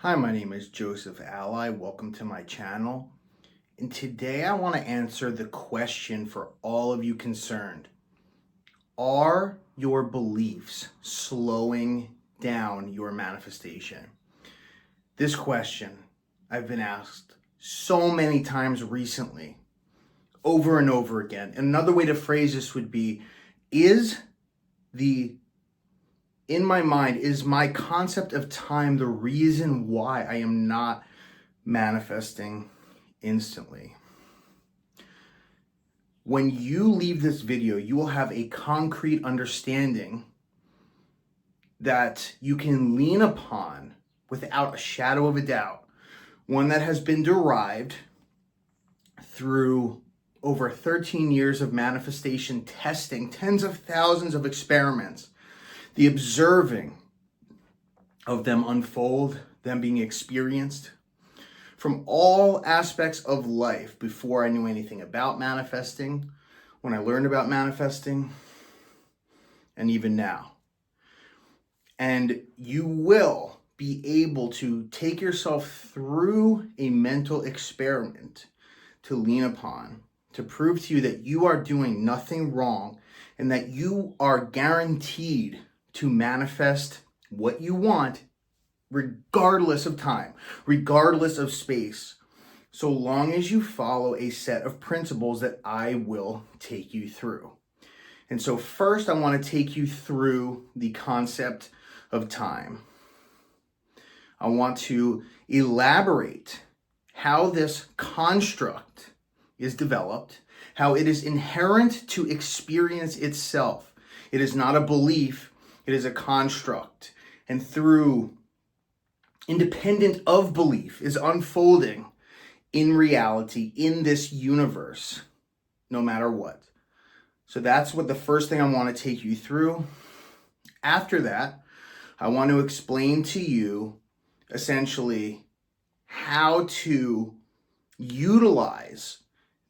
Hi, my name is Joseph Alai. Welcome to my channel. And today I want to answer the question for all of you concerned. Are your beliefs slowing down your manifestation? This question I've been asked so many times recently, over and over again. Another way to phrase this would be, in my mind, is my concept of time the reason why I am not manifesting instantly? When you leave this video, you will have a concrete understanding that you can lean upon without a shadow of a doubt, one that has been derived through over 13 years of manifestation testing, tens of thousands of experiments, the observing of them unfold, them being experienced from all aspects of life before I knew anything about manifesting, when I learned about manifesting, and even now. And you will be able to take yourself through a mental experiment to lean upon, to prove to you that you are doing nothing wrong and that you are guaranteed to manifest what you want regardless of time, regardless of space, so long as you follow a set of principles that I will take you through. And so first, I want to take you through the concept of time. I want to elaborate how this construct is developed, how it is inherent to experience itself. It is not a belief, it is a construct. And through independent of belief is unfolding in reality in this universe, no matter what. So that's what the first thing I want to take you through. After that, I want to explain to you essentially how to utilize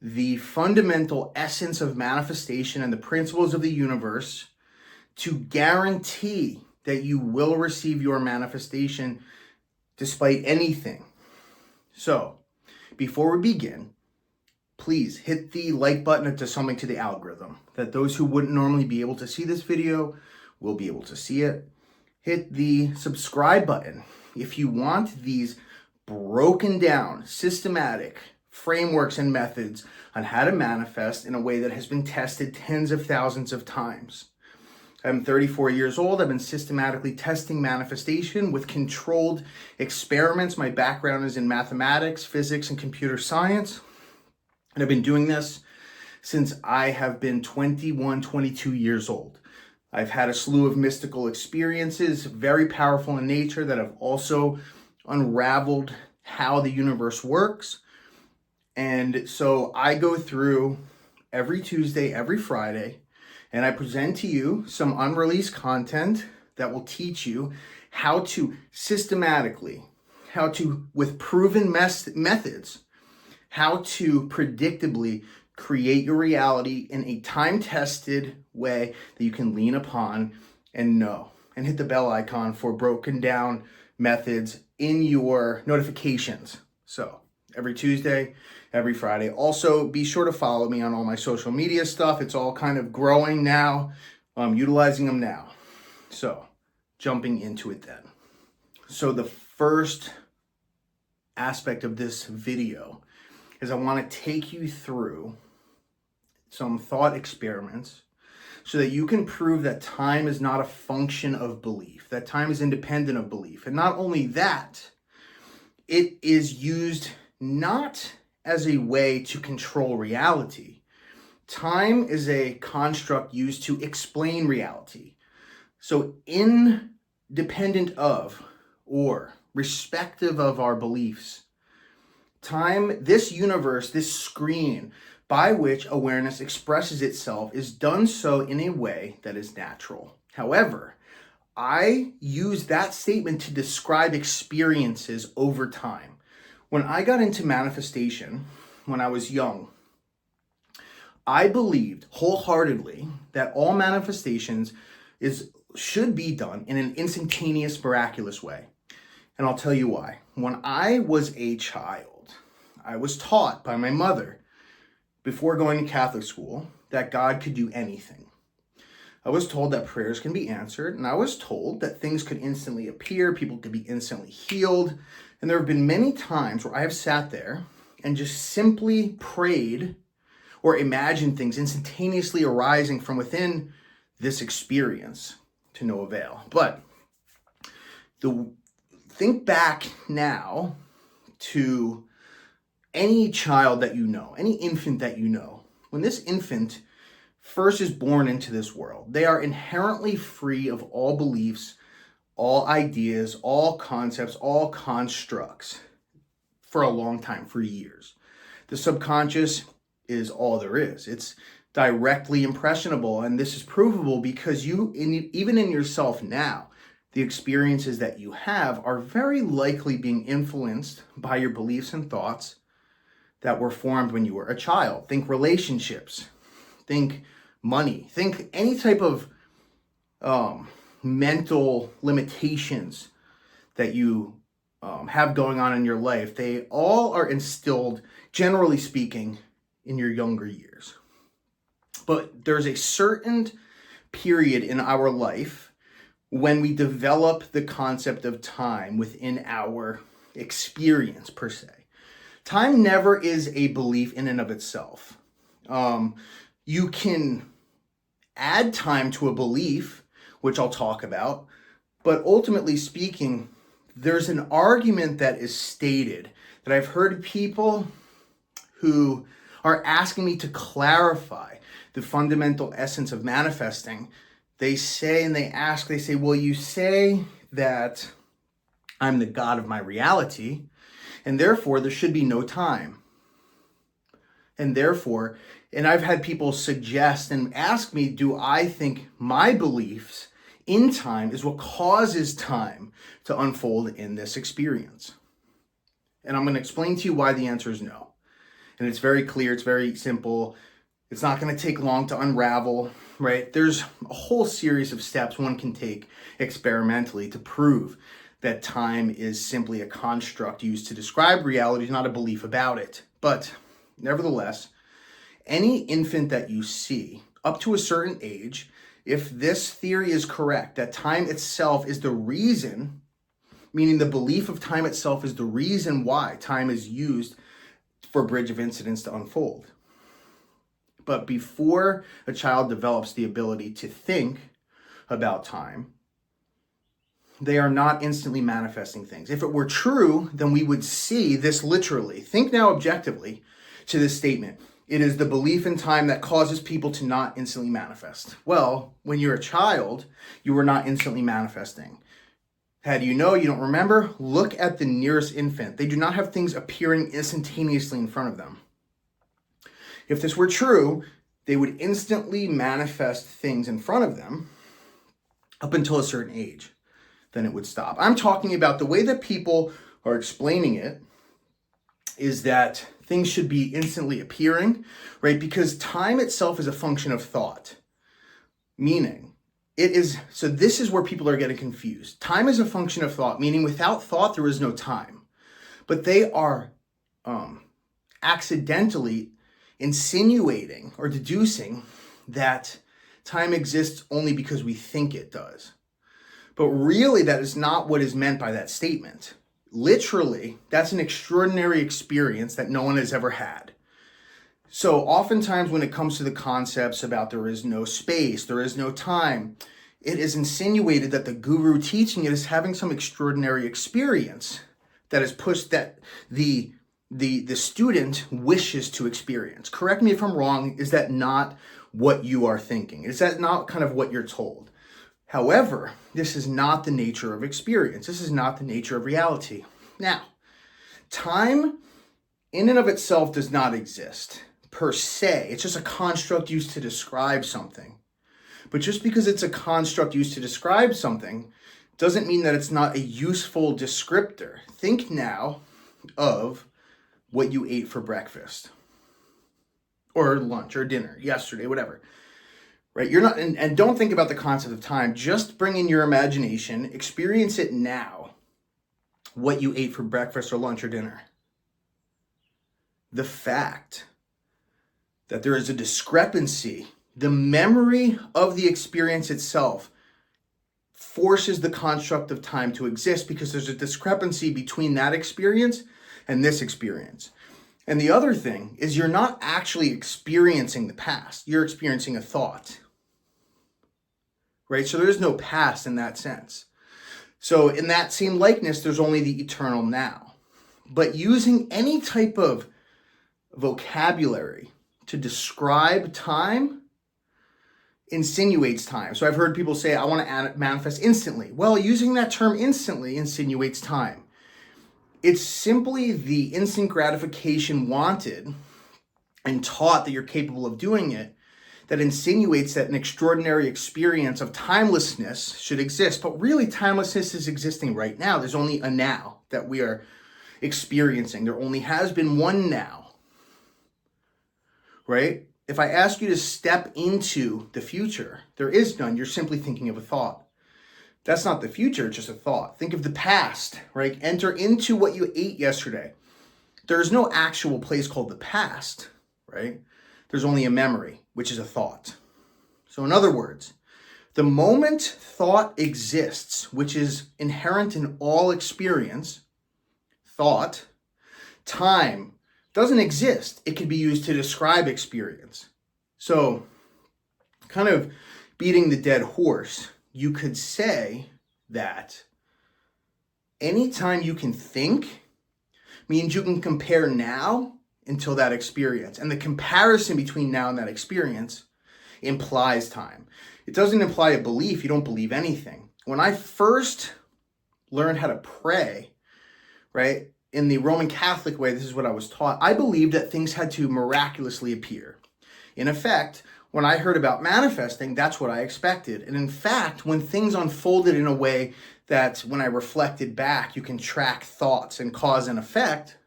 the fundamental essence of manifestation and the principles of the universe to guarantee that you will receive your manifestation despite anything. So, before we begin, please hit the like button. It does something to the algorithm that those who wouldn't normally be able to see this video will be able to see it. Hit the subscribe button if you want these broken down, systematic frameworks and methods on how to manifest in a way that has been tested tens of thousands of times. I'm 34 years old. I've been systematically testing manifestation with controlled experiments. My background is in mathematics, physics, and computer science. And I've been doing this since I have been 21, 22 years old. I've had a slew of mystical experiences, very powerful in nature, that have also unraveled how the universe works. And so I go through every Tuesday, every Friday, and I present to you some unreleased content that will teach you how to systematically, with proven methods, how to predictably create your reality in a time-tested way that you can lean upon and know. And hit the bell icon for broken down methods in your notifications. So every Tuesday, every Friday. Also, be sure to follow me on all my social media stuff. It's all kind of growing now. I'm utilizing them now. So, jumping into it then. So the first aspect of this video is I want to take you through some thought experiments so that you can prove that time is not a function of belief, that time is independent of belief. And not only that, it is used not as a way to control reality. Time is a construct used to explain reality. So independent of or respective of our beliefs, time, this universe, this screen by which awareness expresses itself, is done so in a way that is natural. However, I use that statement to describe experiences over time. When I got into manifestation, when I was young, I believed wholeheartedly that all manifestations should be done in an instantaneous, miraculous way. And I'll tell you why. When I was a child, I was taught by my mother, before going to Catholic school, that God could do anything. I was told that prayers can be answered, and I was told that things could instantly appear, people could be instantly healed. And there have been many times where I have sat there and just simply prayed or imagined things instantaneously arising from within this experience to no avail. But think back now to any child that you know, any infant that you know. When this infant first is born into this world, they are inherently free of all beliefs, all ideas, all concepts, all constructs for a long time, for years. The subconscious is all there is. It's directly impressionable, and this is provable because even in yourself now, the experiences that you have are very likely being influenced by your beliefs and thoughts that were formed when you were a child. Think relationships, think money, think any type of mental limitations that you have going on in your life. They all are instilled, generally speaking, in your younger years. But there's a certain period in our life when we develop the concept of time within our experience per se. Time never is a belief in and of itself. You can add time to a belief, which I'll talk about, but ultimately speaking, there's an argument that is stated that I've heard people who are asking me to clarify the fundamental essence of manifesting. They say, well, you say that I'm the God of my reality, and therefore there should be no time. And I've had people suggest and ask me, do I think my beliefs in time is what causes time to unfold in this experience? And I'm going to explain to you why the answer is no. And it's very clear, it's very simple. It's not going to take long to unravel, right? There's a whole series of steps one can take experimentally to prove that time is simply a construct used to describe reality, not a belief about it. But nevertheless, any infant that you see up to a certain age, if this theory is correct, that time itself is the reason, meaning the belief of time itself is the reason why time is used for a bridge of incidents to unfold. But before a child develops the ability to think about time, they are not instantly manifesting things. If it were true, then we would see this literally. Think now objectively to this statement. It is the belief in time that causes people to not instantly manifest. Well, when you're a child, you were not instantly manifesting. How do you know? You don't remember? Look at the nearest infant. They do not have things appearing instantaneously in front of them. If this were true, they would instantly manifest things in front of them up until a certain age. Then it would stop. I'm talking about the way that people are explaining it is that things should be instantly appearing, right? Because time itself is a function of thought. Meaning, so this is where people are getting confused. Time is a function of thought, meaning without thought, there is no time. But they are accidentally insinuating or deducing that time exists only because we think it does. But really, that is not what is meant by that statement. Literally, that's an extraordinary experience that no one has ever had. So oftentimes when it comes to the concepts about there is no space, there is no time, it is insinuated that the guru teaching it is having some extraordinary experience that is pushed, that the student wishes to experience. Correct me if I'm wrong. Is that not what you are thinking? Is that not kind of what you're told? However, this is not the nature of experience. This is not the nature of reality. Now, time in and of itself does not exist per se. It's just a construct used to describe something. But just because it's a construct used to describe something doesn't mean that it's not a useful descriptor. Think now of what you ate for breakfast or lunch or dinner yesterday, whatever. Right? You're not, and don't think about the concept of time. Just bring in your imagination, experience it now. what you ate for breakfast or lunch or dinner. The fact that there is a discrepancy, the memory of the experience itself forces the construct of time to exist because there's a discrepancy between that experience and this experience. And the other thing is you're not actually experiencing the past. You're experiencing a thought, right? So there is no past in that sense. So in that same likeness, there's only the eternal now. But using any type of vocabulary to describe time insinuates time. So I've heard people say, I want to manifest instantly. Well, using that term instantly insinuates time. It's simply the instant gratification wanted and taught that you're capable of doing it that insinuates that an extraordinary experience of timelessness should exist. But really, timelessness is existing right now. There's only a now that we are experiencing. There only has been one now, right? If I ask you to step into the future, there is none. You're simply thinking of a thought. That's not the future, it's just a thought. Think of the past, right? Enter into what you ate yesterday. There's no actual place called the past, right? There's only a memory, which is a thought. So in other words, the moment thought exists, which is inherent in all experience, thought, time doesn't exist. It can be used to describe experience. So kind of beating the dead horse, you could say that anytime you can think means you can compare now until that experience. And the comparison between now and that experience implies time. It doesn't imply a belief. You don't believe anything. When I first learned how to pray, right, in the Roman Catholic way, this is what I was taught. I believed that things had to miraculously appear. In effect, when I heard about manifesting, that's what I expected. And in fact, when things unfolded in a way that when I reflected back, you can track thoughts and cause and effect,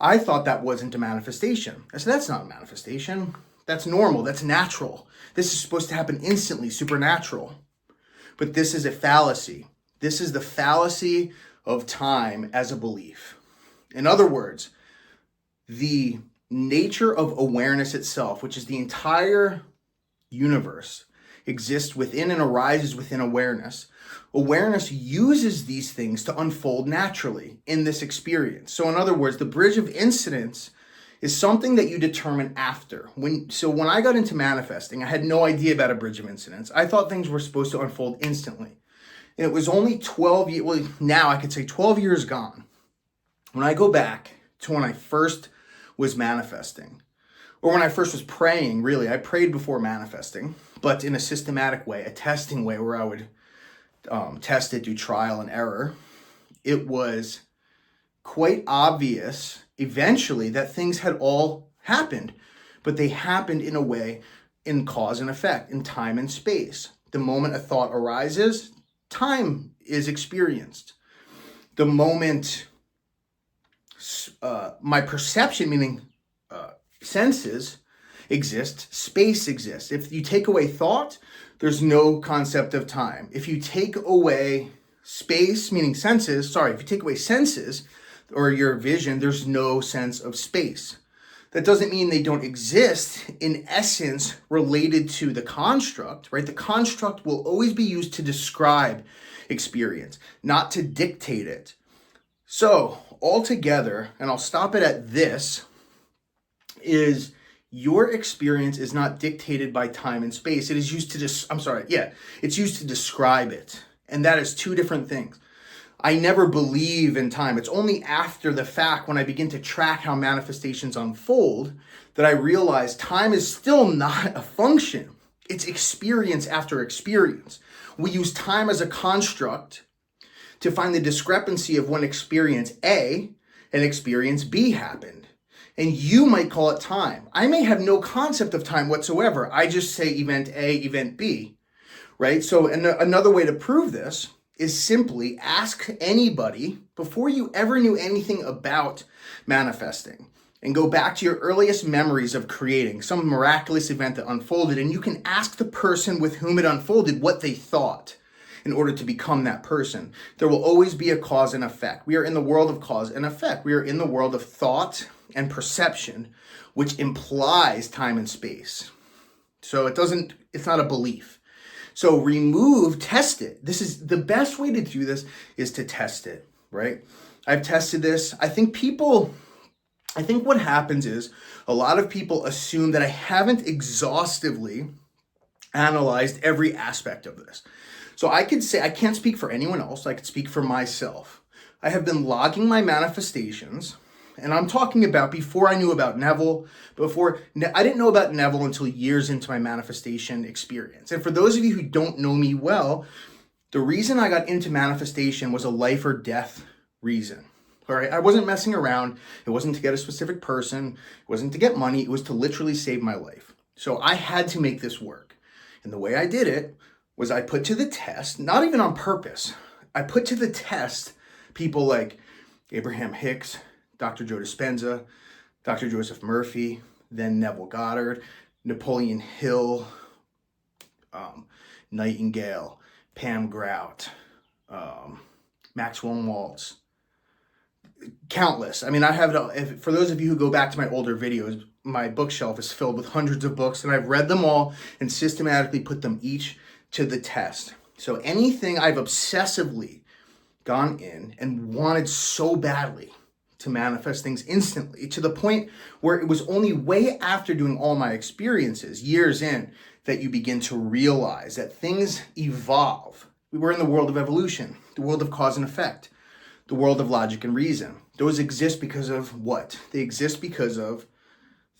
I thought that wasn't a manifestation. I said, that's not a manifestation. That's normal. That's natural. This is supposed to happen instantly, supernatural. But this is a fallacy. This is the fallacy of time as a belief. In other words, the nature of awareness itself, which is the entire universe, exists within and arises within awareness. Awareness uses these things to unfold naturally in this experience. So in other words, the bridge of incidence is something that you determine after. When I got into manifesting, I had no idea about a bridge of incidence. I thought things were supposed to unfold instantly. And it was only 12 years, well, now I could say 12 years gone. When I go back to when I first was manifesting, or when I first was praying, really, I prayed before manifesting, but in a systematic way, a testing way where I would test it, do trial and error. It was quite obvious eventually that things had all happened, but they happened in a way in cause and effect, in time and space. The moment a thought arises, time is experienced. The moment my perception, meaning senses, exist, space exists. If you take away thought, there's no concept of time. If you take away space, meaning senses, if you take away senses or your vision, there's no sense of space. That doesn't mean they don't exist in essence related to the construct, right? The construct will always be used to describe experience, not to dictate it. So altogether, and I'll stop it at this, is your experience is not dictated by time and space. It is used to it's used to describe it. And that is two different things. I never believe in time. It's only after the fact, when I begin to track how manifestations unfold, that I realize time is still not a function. It's experience after experience. We use time as a construct to find the discrepancy of when experience A and experience B happened. And you might call it time. I may have no concept of time whatsoever. I just say event A, event B, right? So another way to prove this is simply ask anybody before you ever knew anything about manifesting, and go back to your earliest memories of creating some miraculous event that unfolded, and you can ask the person with whom it unfolded what they thought. in order to become that person. There will always be a cause and effect. We are in the world of cause and effect. We are in the world of thought and perception, which implies time and space. So it's not a belief. So test it. This is the best way to do this, is to test it, right? I've tested this. I think what happens is a lot of people assume that I haven't exhaustively analyzed every aspect of this. So I could say, I can't speak for anyone else. I could speak for myself. I have been logging my manifestations, and I'm talking about before I knew about Neville, I didn't know about Neville until years into my manifestation experience. And for those of you who don't know me well, the reason I got into manifestation was a life or death reason. All right, I wasn't messing around. It wasn't to get a specific person. It wasn't to get money. It was to literally save my life. So I had to make this work. And the way I did it was I put to the test, not even on purpose, I put to the test people like Abraham Hicks, Dr. Joe Dispenza, Dr. Joseph Murphy, then Neville Goddard, Napoleon Hill, Nightingale, Pam Grout, Maxwell Maltz, countless. I mean, I have it. For those of you who go back to my older videos, my bookshelf is filled with hundreds of books, and I've read them all and systematically put them each to the test. So anything I've obsessively gone in and wanted so badly to manifest things instantly, to the point where it was only way after doing all my experiences, years in, that you begin to realize that things evolve. We were in the world of evolution, the world of cause and effect, the world of logic and reason. Those exist because of what? They exist because of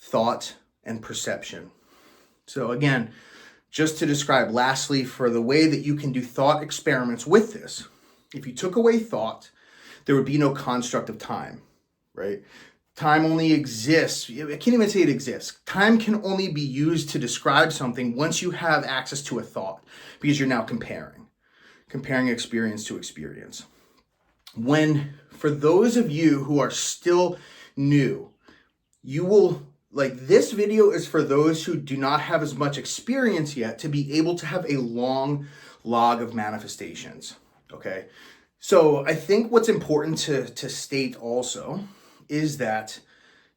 thought and perception. So again, just to describe lastly, for the way that you can do thought experiments with this, if you took away thought, there would be no construct of time, right? Time only exists. I can't even say it exists. Time can only be used to describe something once you have access to a thought, because you're now comparing experience to experience. For those of you who are still new, you will, this video is for those who do not have as much experience yet to be able to have a long log of manifestations, okay? So I think what's important to state also is that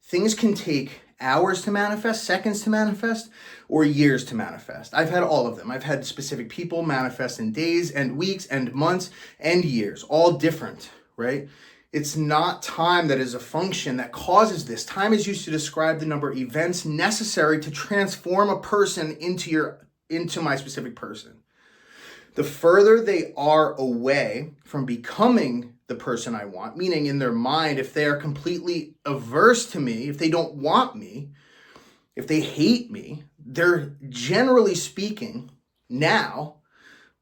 things can take hours to manifest, seconds to manifest, or years to manifest. I've had all of them. I've had specific people manifest in days and weeks and months and years, all different, right? It's not time that is a function that causes this. Time is used to describe the number of events necessary to transform a person into my specific person. The further they are away from becoming the person I want, meaning in their mind, if they are completely averse to me, if they don't want me, if they hate me, they're generally speaking now,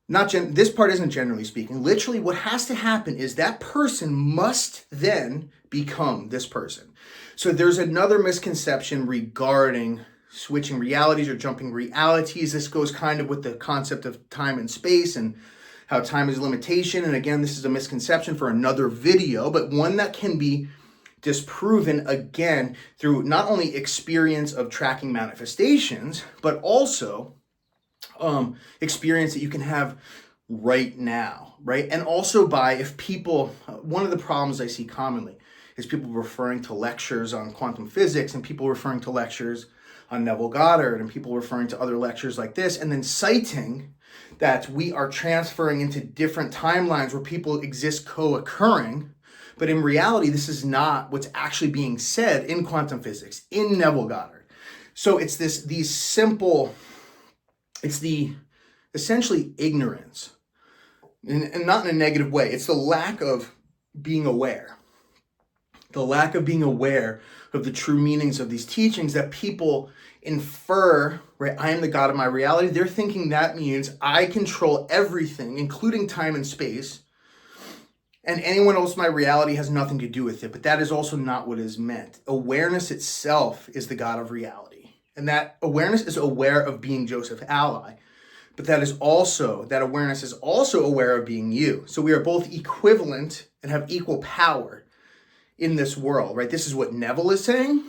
this part isn't generally speaking. Literally what has to happen is that person must then become this person. So there's another misconception regarding switching realities or jumping realities. This goes kind of with the concept of time and space and how time is a limitation. And again, this is a misconception for another video, but one that can be disproven again through not only experience of tracking manifestations, but also experience that you can have right now, right? And also one of the problems I see commonly is people referring to lectures on quantum physics and people referring to lectures on Neville Goddard and people referring to other lectures like this, and then citing that we are transferring into different timelines where people exist co-occurring. But in reality, this is not what's actually being said in quantum physics, in Neville Goddard. So it's the essentially ignorance, and not in a negative way. It's the lack of being aware. The lack of being aware of the true meanings of these teachings that people infer, right? I am the God of my reality. They're thinking that means I control everything, including time and space, and anyone else in my reality has nothing to do with it. But that is also not what is meant. Awareness itself is the God of reality. And that awareness is aware of being Joseph Alai. But that awareness is also aware of being you. So we are both equivalent and have equal power in this world, right? This is what Neville is saying.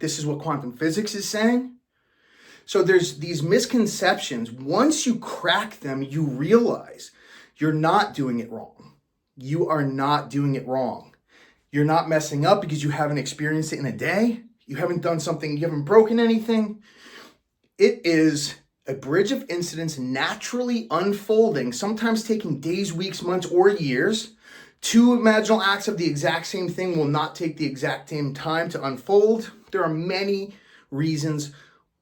This is what quantum physics is saying. So there's these misconceptions. Once you crack them, you realize you're not doing it wrong. You are not doing it wrong. You're not messing up because you haven't experienced it in a day. You haven't done something, you haven't broken anything. It is a bridge of incidents naturally unfolding, sometimes taking days, weeks, months, or years. Two imaginal acts of the exact same thing will not take the exact same time to unfold. There are many reasons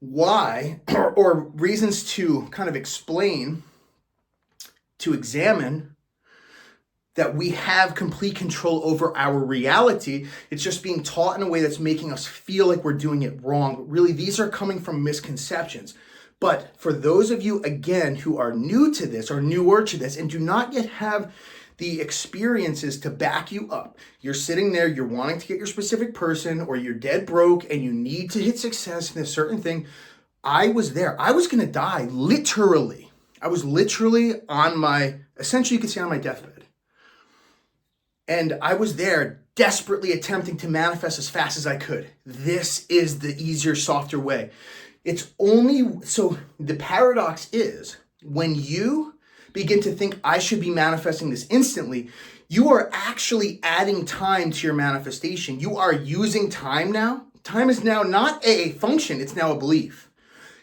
why, or reasons to kind of explain, to examine that we have complete control over our reality. It's just being taught in a way that's making us feel like we're doing it wrong. But really, these are coming from misconceptions. But for those of you, again, who are new to this or newer to this and do not yet have the experiences to back you up, you're sitting there, you're wanting to get your specific person, or you're dead broke and you need to hit success in a certain thing. I was there. I was going to die, literally. I was literally on my, essentially you could say on my deathbed. And I was there desperately attempting to manifest as fast as I could. This is the easier, softer way. It's only, so the paradox is when you begin to think I should be manifesting this instantly, you are actually adding time to your manifestation. You are using time now. Time is now not a function, it's now a belief.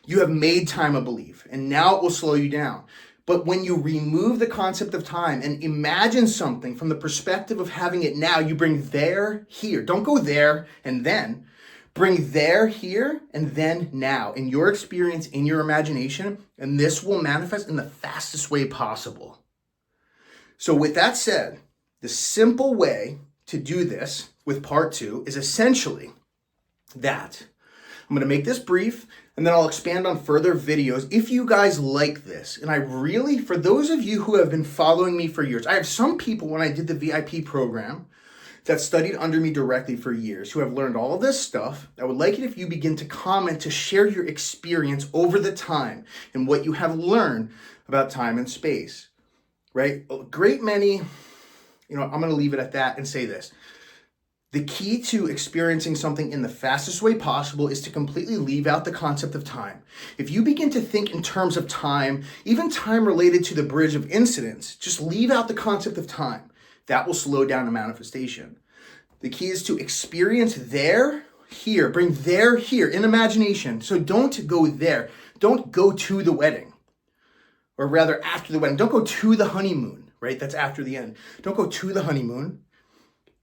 You have made time a belief, and now it will slow you down. But when you remove the concept of time and imagine something from the perspective of having it now, you bring there, here. Don't go there and then. Bring there, here, and then now in your experience, in your imagination, and this will manifest in the fastest way possible. So with that said, the simple way to do this with part 2 is essentially that. I'm going to make this brief, and then I'll expand on further videos if you guys like this. And I really, for those of you who have been following me for years, I have some people when I did the VIP program that studied under me directly for years who have learned all of this stuff. I would like it if you begin to comment, to share your experience over the time and what you have learned about time and space, right? A great many, I'm going to leave it at that and say this. The key to experiencing something in the fastest way possible is to completely leave out the concept of time. If you begin to think in terms of time, even time related to the bridge of incidents, just leave out the concept of time. That will slow down the manifestation. The key is to experience there, here, bring there, here in imagination. So don't go there. Don't go to the wedding, or rather after the wedding. Don't go to the honeymoon, right? That's after the end. Don't go to the honeymoon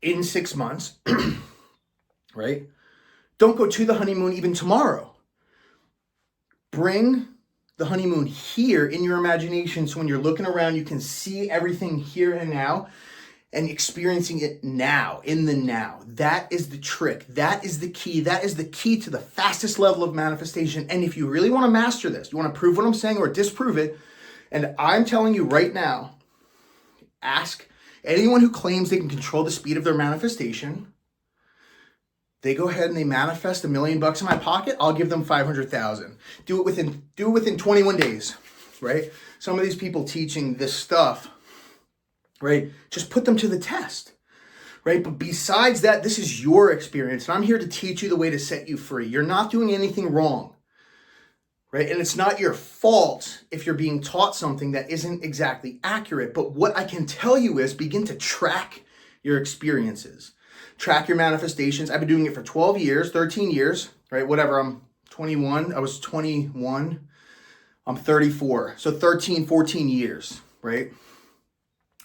in 6 months, right? Don't go to the honeymoon even tomorrow. Bring the honeymoon here in your imagination so when you're looking around, you can see everything here and now and experiencing it now, in the now. That is the trick. That is the key. That is the key to the fastest level of manifestation. And if you really want to master this, you want to prove what I'm saying or disprove it, and I'm telling you right now, ask anyone who claims they can control the speed of their manifestation. They go ahead and they manifest $1 million in my pocket. I'll give them 500,000. Do it within 21 days, right? Some of these people teaching this stuff, right? Just put them to the test, right? But besides that, this is your experience, and I'm here to teach you the way to set you free. You're not doing anything wrong, right? And it's not your fault if you're being taught something that isn't exactly accurate. But what I can tell you is begin to track your experiences. Track your manifestations. I've been doing it for 12 years, 13 years, right? Whatever, I'm 21. I was 21. I'm 34. So 13, 14 years, right?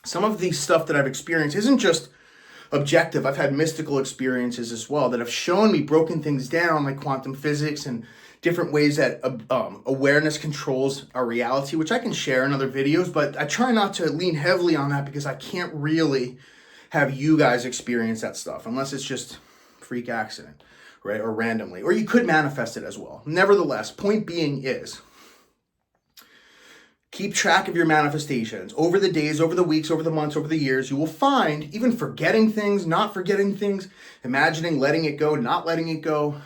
Some of the stuff that I've experienced isn't just objective. I've had mystical experiences as well that have shown me broken things down, like quantum physics and different ways that awareness controls our reality, which I can share in other videos, but I try not to lean heavily on that because I can't really have you guys experience that stuff unless it's just freak accident, right? Or randomly, or you could manifest it as well. Nevertheless, point being is, keep track of your manifestations over the days, over the weeks, over the months, over the years. You will find even forgetting things, not forgetting things, imagining, letting it go, not letting it go.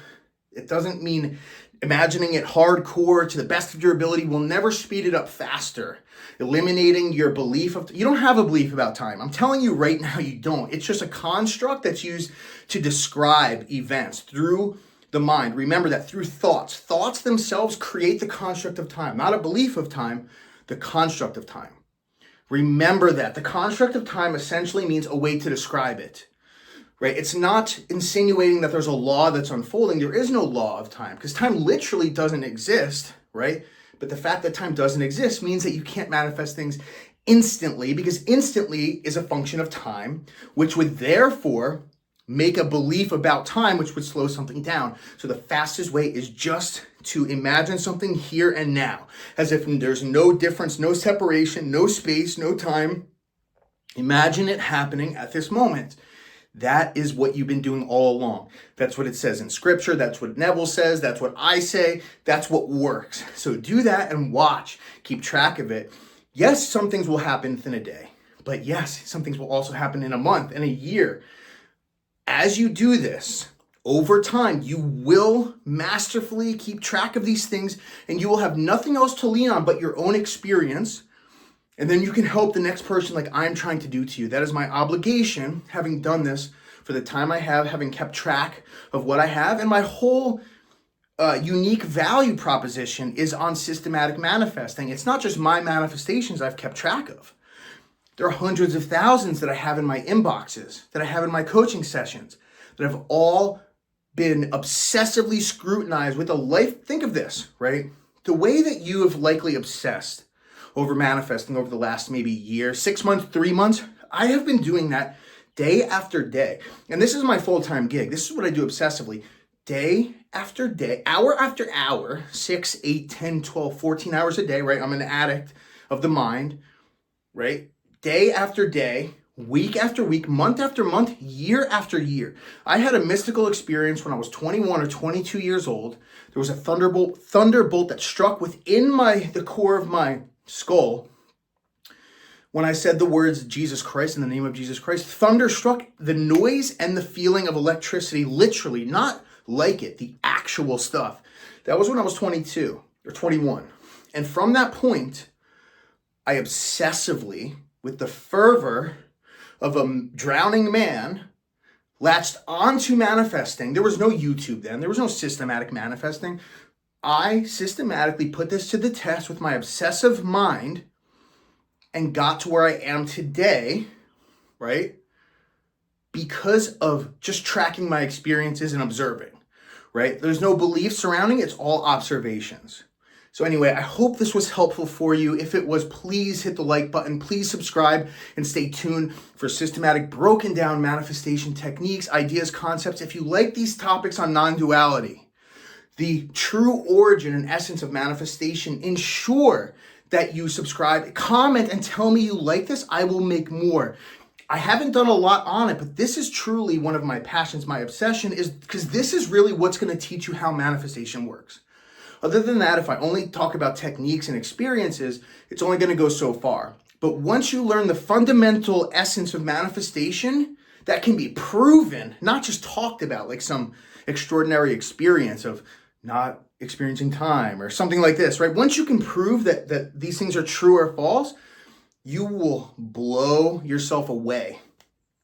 It doesn't mean imagining it hardcore to the best of your ability will never speed it up faster. Eliminating your belief of, you don't have a belief about time. I'm telling you right now, you don't. It's just a construct that's used to describe events through the mind. Remember that through thoughts. Thoughts themselves create the construct of time, not a belief of time, the construct of time, Remember that. The construct of time essentially means a way to describe it, right? It's not insinuating that there's a law that's unfolding. There is no law of time because time literally doesn't exist, right? But the fact that time doesn't exist means that you can't manifest things instantly, because instantly is a function of time, which would therefore make a belief about time, which would slow something down. So the fastest way is just to imagine something here and now, as if there's no difference, no separation, no space, no time. Imagine it happening at this moment. That is what you've been doing all along. That's what it says in scripture. That's what Neville says. That's what I say. That's what works. So do that and watch. Keep track of it. Yes, some things will happen within a day, but yes, some things will also happen in a month and a year. As you do this, over time, you will masterfully keep track of these things, and you will have nothing else to lean on but your own experience. And then you can help the next person like I'm trying to do to you. That is my obligation, having done this for the time I have, having kept track of what I have. And my whole unique value proposition is on systematic manifesting. It's not just my manifestations I've kept track of. There are hundreds of thousands that I have in my inboxes, that I have in my coaching sessions, that have all been obsessively scrutinized with a life. Think of this, right? The way that you have likely obsessed over manifesting over the last maybe year, 6 months, 3 months, I have been doing that day after day. And this is my full-time gig. This is what I do obsessively. Day after day, hour after hour, 6, 8, 10, 12, 14 hours a day, right? I'm an addict of the mind, right? Day after day, week after week, month after month, year after year. I had a mystical experience when I was 21 or 22 years old. There was a thunderbolt that struck within the core of my skull. When I said the words Jesus Christ, in the name of Jesus Christ, thunder struck. The noise and the feeling of electricity, literally, not like it, the actual stuff. That was when I was 22 or 21. And from that point, I obsessively, with the fervor of a drowning man, latched onto manifesting. There was no YouTube then. There was no systematic manifesting. I systematically put this to the test with my obsessive mind and got to where I am today, right? Because of just tracking my experiences and observing, right? There's no belief surrounding it. It's all observations. So anyway, I hope this was helpful for you. If it was, please hit the like button. Please subscribe and stay tuned for systematic, broken down manifestation techniques, ideas, concepts. If you like these topics on non-duality, the true origin and essence of manifestation, ensure that you subscribe, comment, and tell me you like this. I will make more. I haven't done a lot on it, but this is truly one of my passions, my obsession, is because this is really what's going to teach you how manifestation works. Other than that, if I only talk about techniques and experiences, it's only going to go so far. But once you learn the fundamental essence of manifestation that can be proven, not just talked about like some extraordinary experience of not experiencing time or something like this, right? Once you can prove that these things are true or false, you will blow yourself away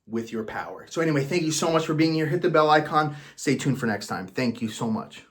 with your power. So anyway, thank you so much for being here. Hit the bell icon. Stay tuned for next time. Thank you so much.